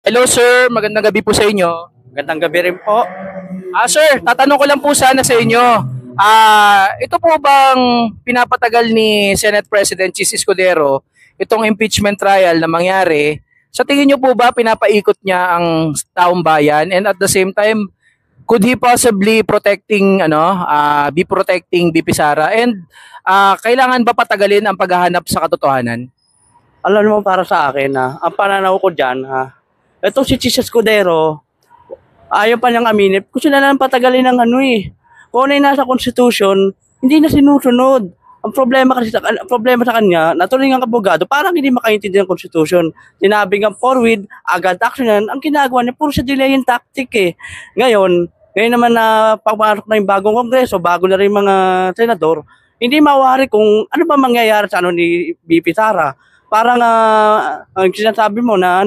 Hello sir, magandang gabi po sa inyo. Magandang gabi rin po. Sir, tatanong ko lang po sana sa inyo. Ito po bang pinapatagal ni Senate President Chis Escudero itong impeachment trial na mangyari? Sa tingin niyo po ba pinapaikot niya ang taong bayan and at the same time could he possibly be protecting BP Sara and kailangan ba patagalin ang paghahanap sa katotohanan? Alam mo para sa akin ang pananaw ko diyan ito si Chis Escudero, ayaw pa niyang aminin. Gusto na lang patagalin ng ano eh. Kung ano yung nasa Constitution, hindi na sinusunod. Ang problema sa kanya, natuloy ng abogado, parang hindi makaintindi ng Constitution. Sinabi nga forward, agad actionan, ang ginagawa niya, puro siya delaying tactic eh. Ngayon naman na pagpasok na yung bagong kongreso, bago na rin mga senador, hindi mawari kung ano ba mangyayari sa ni BP Sara. Parang ang sinasabi mo na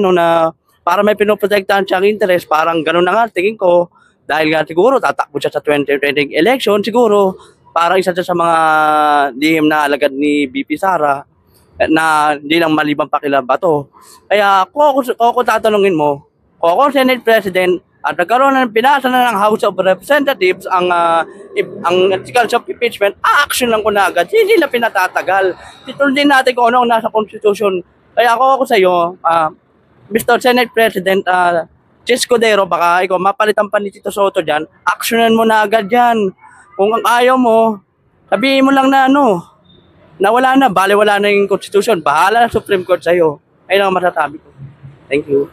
para may pinoprotektahan siyang interest, parang gano'n na nga tingin ko, dahil nga siguro tatakbo siya sa 2020 election, siguro parang isa siya sa mga lihim na alagad ni BP Sara na hindi lang malibang pakilabato. Kaya kung ako tatanungin mo, kung ako Senate President at nagkaroon ng pinasa na ng House of Representatives ang articles of impeachment, action lang ko na agad. Hindi nila pinatatagal. Titundin natin kung ano ang nasa Constitution. Kaya ako sa iyo, Mr. Senate President Chis Escudero, baka ikaw mapalitan pa ni Tito Soto dyan, actionan mo na agad yan. Kung ang ayaw mo, sabihin mo lang na na wala na, bale wala na yung Constitution, bahala na Supreme Court sa'yo. Ayun ang masasabi ko. Thank you.